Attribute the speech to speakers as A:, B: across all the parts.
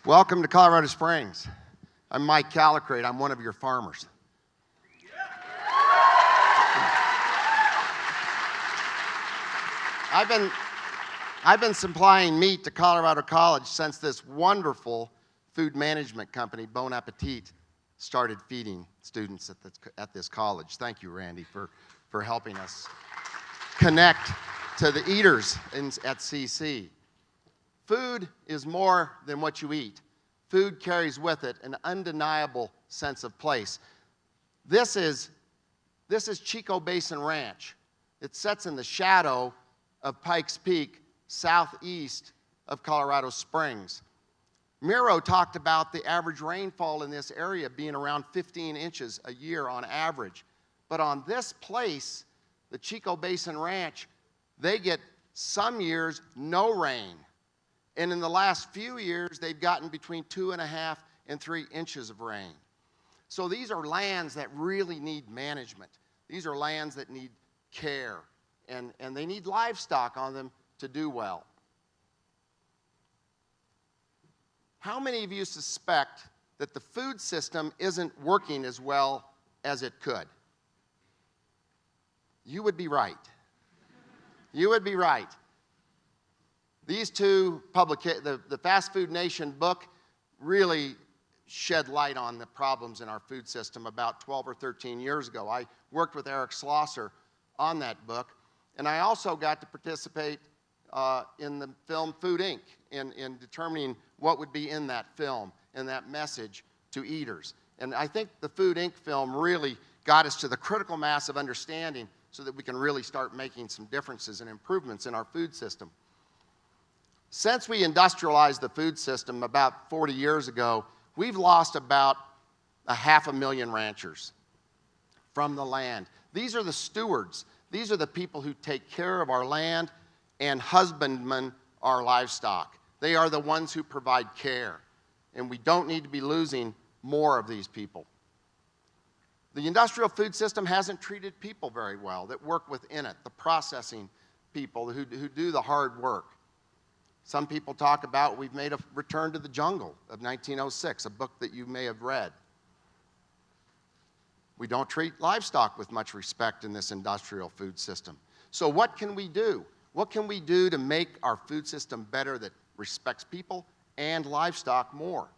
A: Welcome to Colorado Springs. I'm Mike Callicrate. I'm one of your farmers. I've been supplying meat to Colorado College since this wonderful food management company, Bon Appetit, started feeding students at this college. Thank you, Randy, for helping us connect to the eaters at CC. Food is more than what you eat. Food carries with it an undeniable sense of place. This is Chico Basin Ranch. It sits in the shadow of Pikes Peak, southeast of Colorado Springs. Miro talked about the average rainfall in this area being around 15 inches a year on average. But on this place, the Chico Basin Ranch, they get some years no rain. And in the last few years, they've gotten between 2.5 and 3 inches of rain. So these are lands that really need management. These are lands that need care, and they need livestock on them to do well. How many of you suspect that the food system isn't working as well as it could? You would be right. You would be right. These two the Fast Food Nation book really shed light on the problems in our food system about 12 or 13 years ago. I worked with Eric Schlosser on that book, and I also got to participate in the film Food Inc. in determining what would be in that film and that message to eaters. And I think the Food Inc. film really got us to the critical mass of understanding so that we can really start making some differences and improvements in our food system. Since we industrialized the food system about 40 years ago, we've lost about 500,000 ranchers from the land. These are the stewards. These are the people who take care of our land and husbandman our livestock. They are the ones who provide care, and we don't need to be losing more of these people. The industrial food system hasn't treated people very well that work within it, the processing people who do the hard work. Some people talk about we've made a return to the jungle of 1906, a book that you may have read. We don't treat livestock with much respect in this industrial food system. So what can we do? What can we do to make our food system better that respects people and livestock more?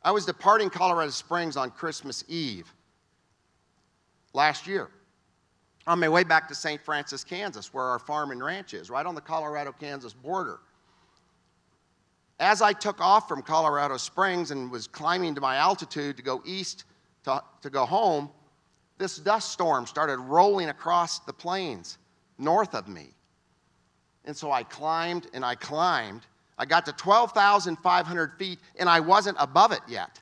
A: I was departing Colorado Springs on Christmas Eve last year on my way back to St. Francis, Kansas, where our farm and ranch is, right on the Colorado-Kansas border. As I took off from Colorado Springs and was climbing to my altitude to go east to go home, this dust storm started rolling across the plains north of me. And so I climbed and I climbed. I got to 12,500 feet, and I wasn't above it yet.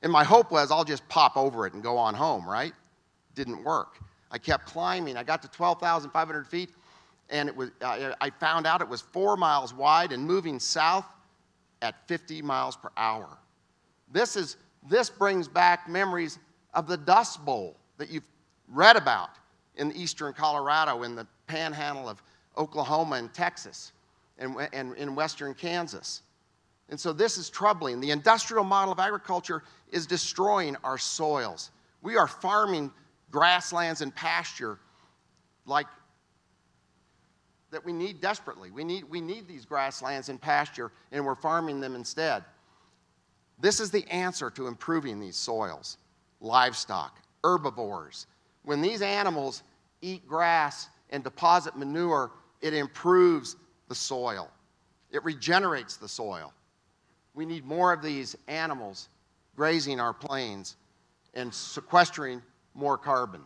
A: And my hope was I'll just pop over it and go on home, right? Didn't work. I kept climbing. I got to 12,500 feet, and I found out it was 4 miles wide and moving south at 50 miles per hour. This brings back memories of the Dust Bowl that you've read about in eastern Colorado, in the panhandle of Oklahoma and Texas, and in western Kansas. And so this is troubling. The industrial model of agriculture is destroying our soils. We are farming grasslands and pasture like that we need desperately. We need these grasslands and pasture, and we're farming them instead. This is the answer to improving these soils. Livestock, herbivores. When these animals eat grass and deposit manure, it improves the soil. It regenerates the soil. We need more of these animals grazing our plains and sequestering more carbon.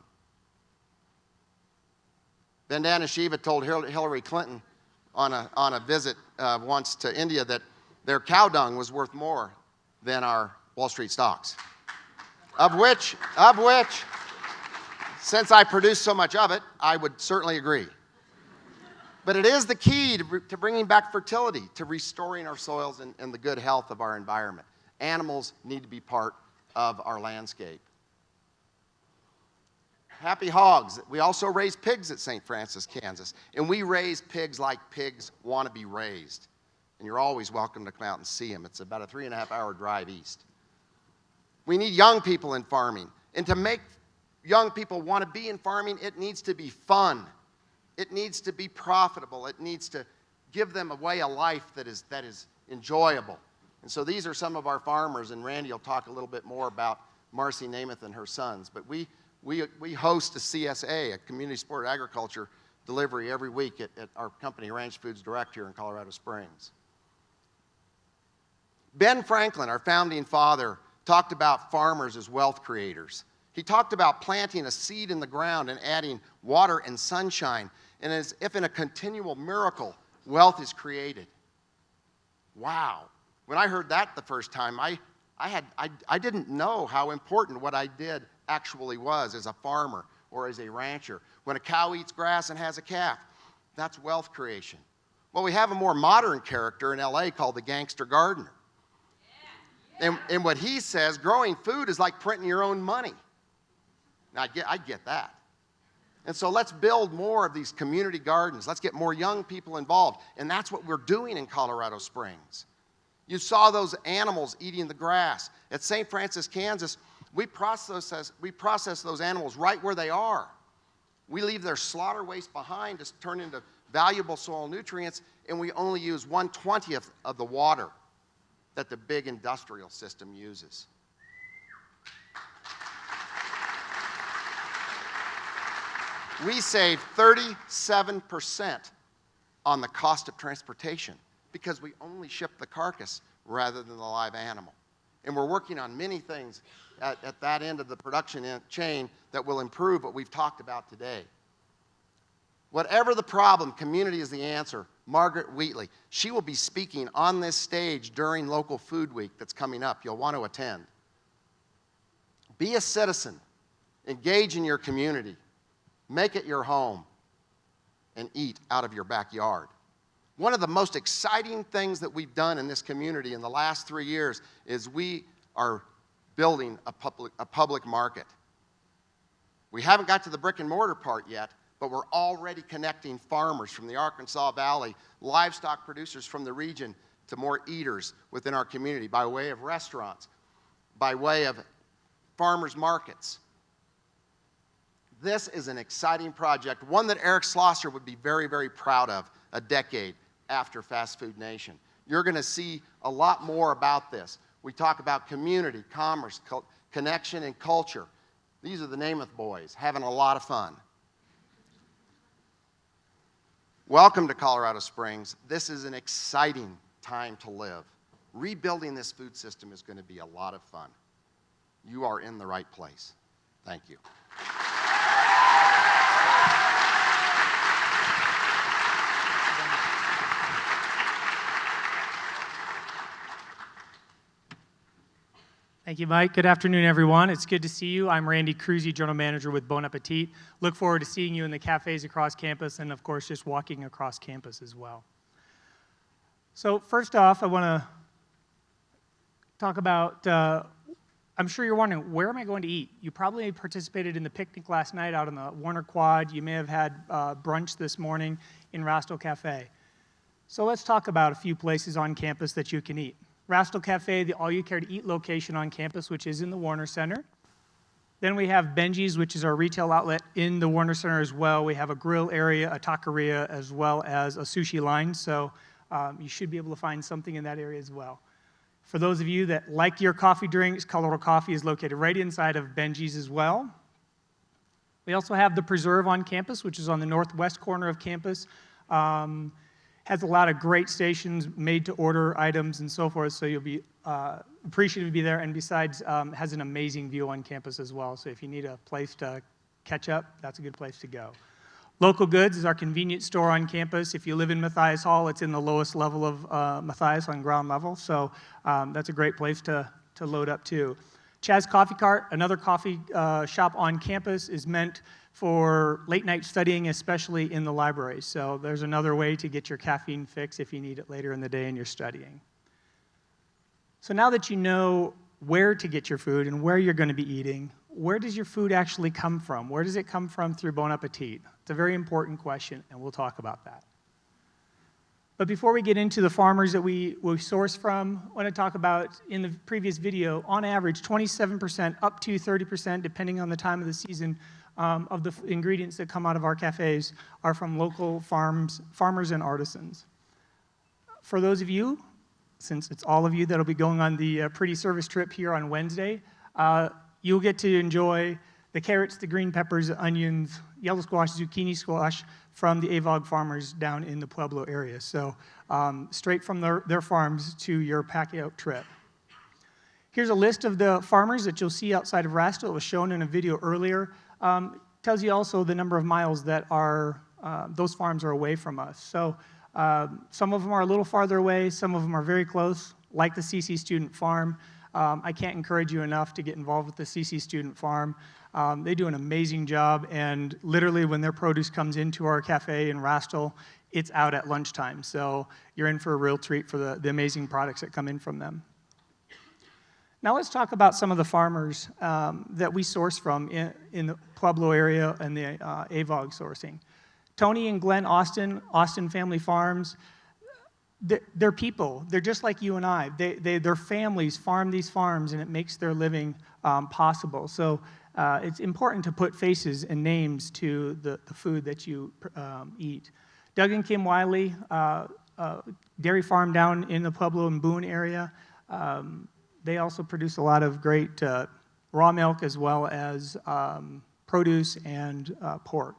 A: Vandana Shiva told Hillary Clinton on a visit once to India that their cow dung was worth more than our Wall Street stocks. Of which, since I produce so much of it, I would certainly agree. But it is the key to bringing back fertility, to restoring our soils and the good health of our environment. Animals need to be part of our landscape. Happy hogs. We also raise pigs at St. Francis, Kansas. And we raise pigs like pigs want to be raised. and you're always welcome to come out and see them. It's about a 3.5-hour drive east. We need young people in farming, and to make young people want to be in farming, it needs to be fun. It needs to be profitable. It needs to give them a way of life that is enjoyable. And so these are some of our farmers, and Randy will talk a little bit more about Marcy Namath and her sons. But we host a CSA, a Community Supported Agriculture delivery every week at our company, Ranch Foods Direct, here in Colorado Springs. Ben Franklin, our founding father, talked about farmers as wealth creators. He talked about planting a seed in the ground and adding water and sunshine, and as if in a continual miracle, wealth is created. Wow. When I heard that the first time, I didn't know how important what I did actually was as a farmer or as a rancher. When a cow eats grass and has a calf, that's wealth creation. Well, we have a more modern character in LA called the gangster gardener. And what he says, growing food is like printing your own money. Now, I get that. And so let's build more of these community gardens. Let's get more young people involved. And that's what we're doing in Colorado Springs. You saw those animals eating the grass. At St. Francis, Kansas, we process those animals right where they are. We leave their slaughter waste behind to turn into valuable soil nutrients, and we only use 1/20th of the water that the big industrial system uses. We save 37% on the cost of transportation because we only ship the carcass rather than the live animal. And we're working on many things at that end of the production chain that will improve what we've talked about today. Whatever the problem, community is the answer. Margaret Wheatley, she will be speaking on this stage during Local Food Week that's coming up. You'll want to attend. Be a citizen. Engage in your community. Make it your home. And eat out of your backyard. One of the most exciting things that we've done in this community in the last 3 years is we are building a public market. We haven't got to the brick and mortar part yet, but we're already connecting farmers from the Arkansas Valley, livestock producers from the region, to more eaters within our community by way of restaurants, by way of farmers markets. This is an exciting project, one that Eric Schlosser would be very, very proud of a decade after Fast Food Nation. You're going to see a lot more about this. We talk about community, commerce, connection, and culture. These are the Namath boys having a lot of fun. Welcome to Colorado Springs. This is an exciting time to live. Rebuilding this food system is going to be a lot of fun. You are in the right place. Thank you.
B: Thank you, Mike. Good afternoon, everyone. It's good to see you. I'm Randy Kruse, General Manager with Bon Appetit. Look forward to seeing you in the cafes across campus and, of course, just walking across campus as well. So first off, I want to talk about, I'm sure you're wondering, where am I going to eat? You probably participated in the picnic last night out on the Warner Quad. You may have had brunch this morning in Rastel Cafe. So let's talk about a few places on campus that you can eat. Rastel Cafe, the all-you-care-to-eat location on campus, which is in the Warner Center. Then we have Benji's, which is our retail outlet in the Warner Center as well. We have a grill area, a taqueria, as well as a sushi line. So you should be able to find something in that area as well. For those of you that like your coffee drinks, Colorado Coffee is located right inside of Benji's as well. We also have the Preserve on campus, which is on the northwest corner of campus. Has a lot of great stations, made-to-order items and so forth, so you'll be appreciative to be there. And besides, has an amazing view on campus as well. So if you need a place to catch up, that's a good place to go. Local Goods is our convenience store on campus. If you live in Matthias Hall, it's in the lowest level of Matthias on ground level. So that's a great place to load up too. Chaz Coffee Cart, another coffee shop on campus, is meant for late night studying, especially in the library. So there's another way to get your caffeine fix if you need it later in the day and you're studying. So now that you know where to get your food and where you're going to be eating, where does your food actually come from? Where does it come from through Bon Appetit? It's a very important question, and we'll talk about that. But before we get into the farmers that we source from, I want to talk about, in the previous video, on average, 27% up to 30%, depending on the time of the season, of the ingredients that come out of our cafes are from local farmers and artisans. For those of you, since it's all of you that'll be going on the Pretty Service trip here on Wednesday, you'll get to enjoy the carrots, the green peppers, the onions, yellow squash, zucchini squash from the AVOG farmers down in the Pueblo area. So straight from their farms to your pack-out trip. Here's a list of the farmers that you'll see outside of Rasto. It was shown in a video earlier. Tells you also the number of miles that those farms are away from us. So some of them are a little farther away, some of them are very close, like the CC Student Farm. I can't encourage you enough to get involved with the CC Student Farm. They do an amazing job, and literally when their produce comes into our cafe in Rastel, it's out at lunchtime. So you're in for a real treat for the amazing products that come in from them. Now let's talk about some of the farmers that we source from in the Pueblo area and the AVOG sourcing. Tony and Glenn Austin Family Farms, they're people. They're just like you and I. Their families farm these farms, and it makes their living possible. So it's important to put faces and names to the food that you eat. Doug and Kim Wiley, dairy farm down in the Pueblo and Boone area. They also produce a lot of great raw milk as well as produce and pork.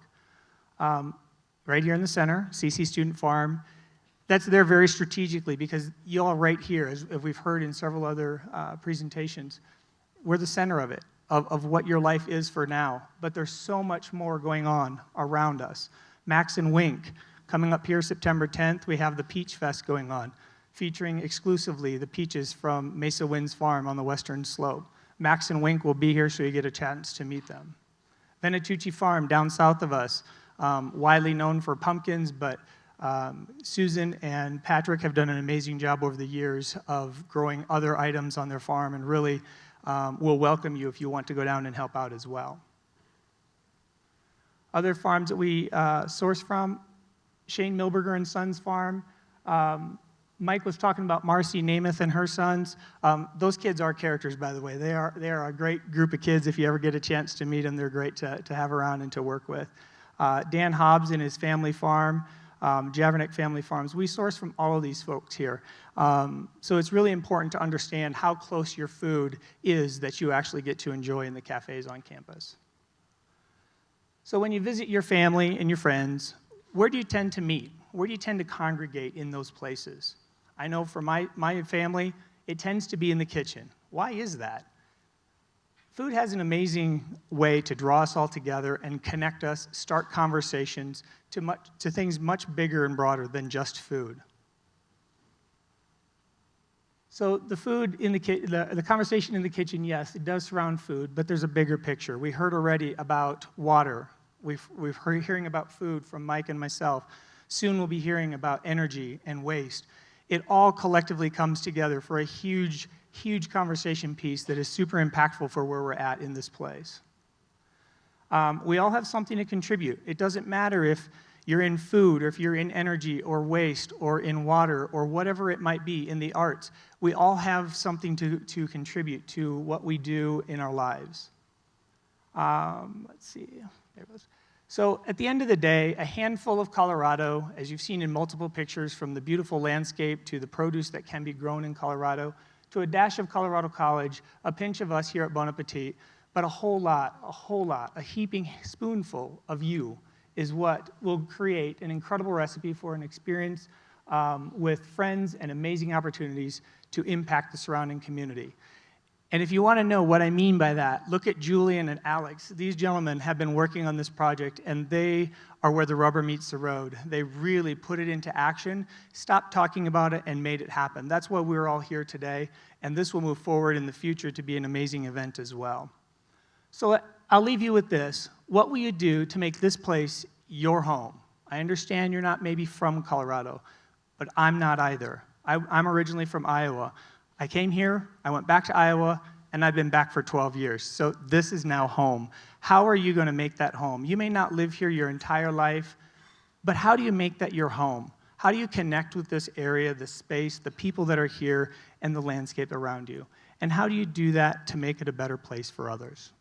B: Right here in the center, CC Student Farm. That's there very strategically because y'all right here, as we've heard in several other presentations, we're the center of it, of what your life is for now. But there's so much more going on around us. Max and Wink, coming up here September 10th, we have the Peach Fest going on, featuring exclusively the peaches from Mesa Winds Farm on the western slope. Max and Wink will be here so you get a chance to meet them. Venatucci Farm down south of us, widely known for pumpkins, but Susan and Patrick have done an amazing job over the years of growing other items on their farm, and really will welcome you if you want to go down and help out as well. Other farms that we source from, Shane Milberger and Sons Farm. Mike was talking about Marcy Namath and her sons. Those kids are characters, by the way. They are a great group of kids. If you ever get a chance to meet them, they're great to have around and to work with. Dan Hobbs and his family farm, Javernick Family Farms. We source from all of these folks here. So it's really important to understand how close your food is that you actually get to enjoy in the cafes on campus. So when you visit your family and your friends, where do you tend to meet? Where do you tend to congregate in those places? I know for my family, it tends to be in the kitchen. Why is that? Food has an amazing way to draw us all together and connect us, start conversations to things much bigger and broader than just food. So the food in the conversation in the kitchen, yes, it does surround food, but there's a bigger picture. We heard already about water. We've heard hearing about food from Mike and myself. Soon we'll be hearing about energy and waste. It all collectively comes together for a huge conversation piece that is super impactful for where we're at in this place. We all have something to contribute. It doesn't matter if you're in food or if you're in energy or waste or in water or whatever it might be in the arts. We all have something to contribute to what we do in our lives. Let's see. There it goes. So at the end of the day, a handful of Colorado, as you've seen in multiple pictures, from the beautiful landscape to the produce that can be grown in Colorado, to a dash of Colorado College, a pinch of us here at Bon Appetit, but a whole lot, a heaping spoonful of you is what will create an incredible recipe for an experience with friends and amazing opportunities to impact the surrounding community. And if you want to know what I mean by that, look at Julian and Alex. These gentlemen have been working on this project, and they are where the rubber meets the road. They really put it into action, stopped talking about it, and made it happen. That's why we're all here today, and this will move forward in the future to be an amazing event as well. So I'll leave you with this. What will you do to make this place your home? I understand you're not maybe from Colorado, but I'm not either. I'm originally from Iowa. I came here, I went back to Iowa, and I've been back for 12 years. So this is now home. How are you going to make that home? You may not live here your entire life, but how do you make that your home? How do you connect with this area, the space, the people that are here, and the landscape around you? And how do you do that to make it a better place for others?